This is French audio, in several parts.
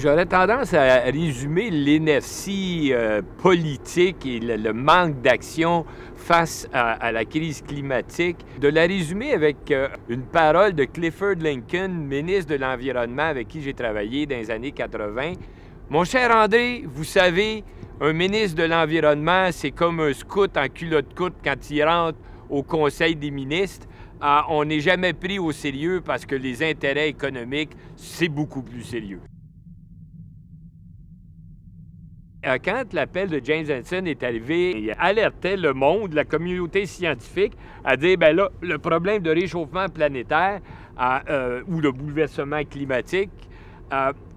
J'aurais tendance à résumer l'inertie politique et le manque d'action face à la crise climatique, de la résumer avec une parole de Clifford Lincoln, ministre de l'Environnement avec qui j'ai travaillé dans les années 80. « Mon cher André, vous savez, un ministre de l'Environnement, c'est comme un scout en culotte-courte quand il rentre au Conseil des ministres. On n'est jamais pris au sérieux parce que les intérêts économiques, c'est beaucoup plus sérieux. » Quand l'appel de James Hansen est arrivé, il alertait le monde, la communauté scientifique, à dire, bien là, le problème de réchauffement planétaire ou le bouleversement climatique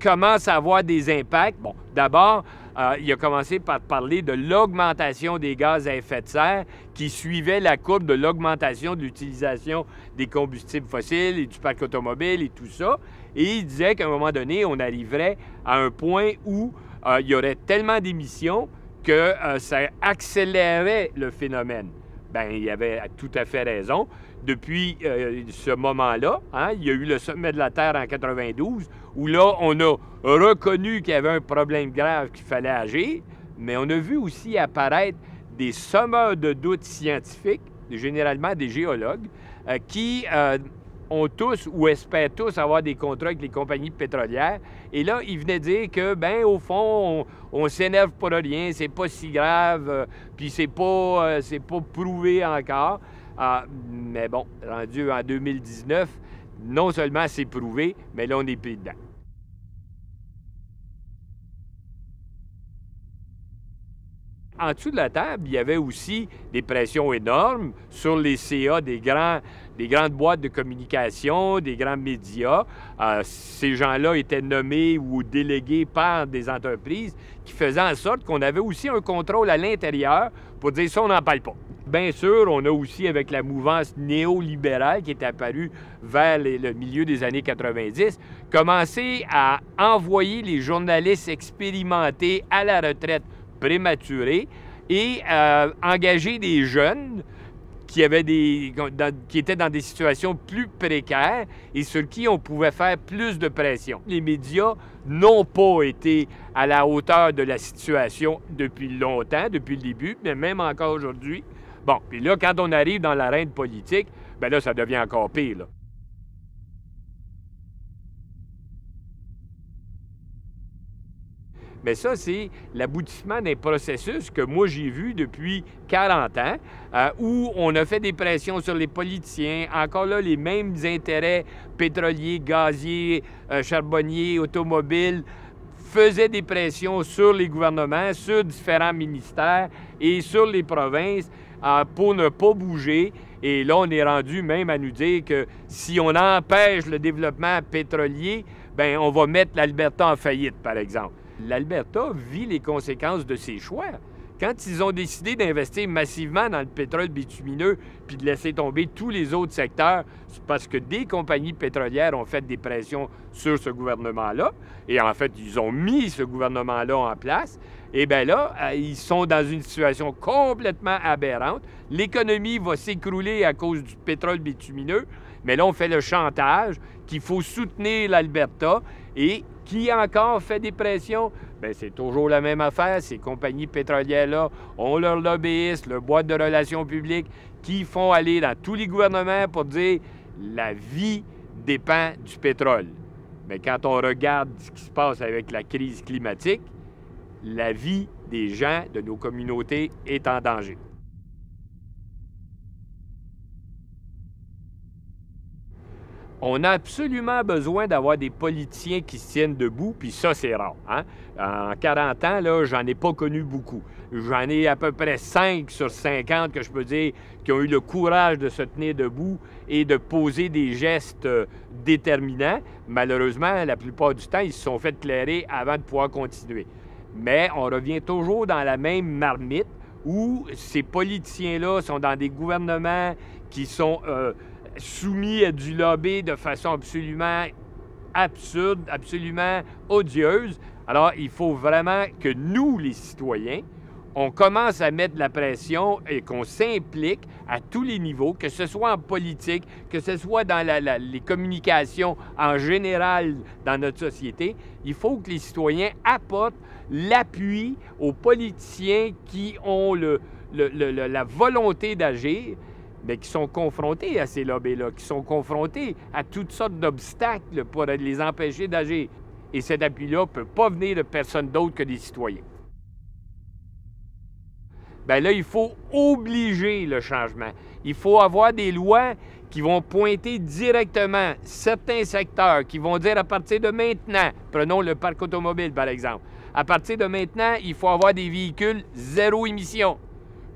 commence à avoir des impacts. Bon, d'abord, il a commencé par parler de l'augmentation des gaz à effet de serre qui suivait la courbe de l'augmentation de l'utilisation des combustibles fossiles et du parc automobile et tout ça. Et il disait qu'à un moment donné, on arriverait à un point où il y aurait tellement d'émissions que ça accélérait le phénomène. Bien, il avait tout à fait raison. Depuis ce moment-là, il y a eu le sommet de la Terre en 92, où là, on a reconnu qu'il y avait un problème grave qu'il fallait agir, mais on a vu aussi apparaître des semeurs de doutes scientifiques, généralement des géologues, qui ont tous ou espèrent tous avoir des contrats avec les compagnies pétrolières. Et là, ils venaient dire que, bien, au fond, on s'énerve pour rien, c'est pas si grave, puis c'est pas prouvé encore. Mais bon, rendu en 2019, non seulement c'est prouvé, mais là, on est pris dedans. En dessous de la table, il y avait aussi des pressions énormes sur les CA des grandes boîtes de communication, des grands médias. Ces gens-là étaient nommés ou délégués par des entreprises qui faisaient en sorte qu'on avait aussi un contrôle à l'intérieur pour dire ça, on n'en parle pas. Bien sûr, on a aussi, avec la mouvance néolibérale qui est apparue vers le milieu des années 90, commencé à envoyer les journalistes expérimentés à la retraite prématurée et engager des jeunes qui étaient dans des situations plus précaires et sur qui on pouvait faire plus de pression. Les médias n'ont pas été à la hauteur de la situation depuis longtemps, depuis le début, mais même encore aujourd'hui. Bon, puis là, quand on arrive dans l'arène politique, bien là, ça devient encore pire, là. Mais ça, c'est l'aboutissement d'un processus que moi, j'ai vu depuis 40 ans, où on a fait des pressions sur les politiciens, encore là, les mêmes intérêts pétroliers, gaziers, charbonniers, automobiles, faisaient des pressions sur les gouvernements, sur différents ministères et sur les provinces pour ne pas bouger. Et là, on est rendu même à nous dire que si on empêche le développement pétrolier, bien, on va mettre l'Alberta en faillite, par exemple. L'Alberta vit les conséquences de ses choix. Quand ils ont décidé d'investir massivement dans le pétrole bitumineux puis de laisser tomber tous les autres secteurs, c'est parce que des compagnies pétrolières ont fait des pressions sur ce gouvernement-là. Et en fait, ils ont mis ce gouvernement-là en place. Et bien là, ils sont dans une situation complètement aberrante. L'économie va s'écrouler à cause du pétrole bitumineux. Mais là, on fait le chantage qu'il faut soutenir l'Alberta. Et qui encore fait des pressions? Bien, c'est toujours la même affaire. Ces compagnies pétrolières-là ont leur lobbyistes, leur boîte de relations publiques qui font aller dans tous les gouvernements pour dire la vie dépend du pétrole. Mais quand on regarde ce qui se passe avec la crise climatique, la vie des gens de nos communautés est en danger. On a absolument besoin d'avoir des politiciens qui se tiennent debout, puis ça, c'est rare. Hein? En 40 ans, là, j'en ai pas connu beaucoup. J'en ai à peu près 5 sur 50 que je peux dire qui ont eu le courage de se tenir debout et de poser des gestes déterminants. Malheureusement, la plupart du temps, ils se sont fait clairer avant de pouvoir continuer. Mais on revient toujours dans la même marmite où ces politiciens-là sont dans des gouvernements qui sont soumis à du lobby de façon absolument absurde, absolument odieuse. Alors, il faut vraiment que nous, les citoyens, on commence à mettre de la pression et qu'on s'implique à tous les niveaux, que ce soit en politique, que ce soit dans les communications en général dans notre société, il faut que les citoyens apportent l'appui aux politiciens qui ont la volonté d'agir, mais qui sont confrontés à ces lobbies-là, qui sont confrontés à toutes sortes d'obstacles pour les empêcher d'agir. Et cet appui-là ne peut pas venir de personne d'autre que des citoyens. Bien là, il faut obliger le changement. Il faut avoir des lois qui vont pointer directement certains secteurs, qui vont dire à partir de maintenant, prenons le parc automobile par exemple, à partir de maintenant, il faut avoir des véhicules zéro émission.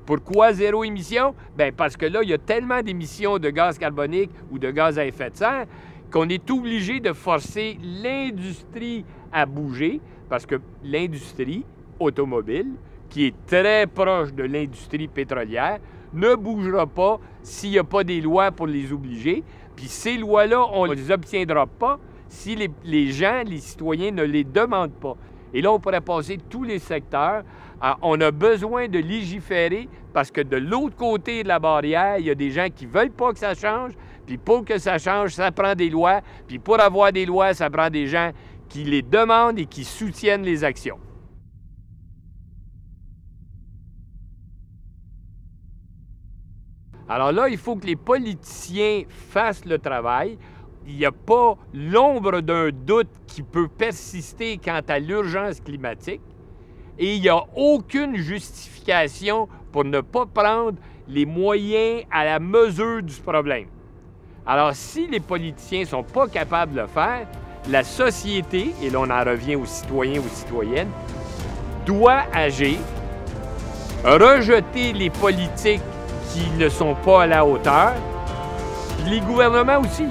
Pourquoi zéro émission? Bien parce que là, il y a tellement d'émissions de gaz carbonique ou de gaz à effet de serre qu'on est obligé de forcer l'industrie à bouger, parce que l'industrie automobile, qui est très proche de l'industrie pétrolière, ne bougera pas s'il n'y a pas des lois pour les obliger. Puis ces lois-là, on ne les obtiendra pas si les gens, les citoyens ne les demandent pas. Et là, on pourrait passer tous les secteurs. On a besoin de légiférer parce que de l'autre côté de la barrière, il y a des gens qui ne veulent pas que ça change. Puis pour que ça change, ça prend des lois. Puis pour avoir des lois, ça prend des gens qui les demandent et qui soutiennent les actions. Alors là, il faut que les politiciens fassent le travail. Il n'y a pas l'ombre d'un doute qui peut persister quant à l'urgence climatique et il n'y a aucune justification pour ne pas prendre les moyens à la mesure du problème. Alors, si les politiciens ne sont pas capables de le faire, la société, et là on en revient aux citoyens, aux citoyennes, doit agir, rejeter les politiques qui ne sont pas à la hauteur, les gouvernements aussi.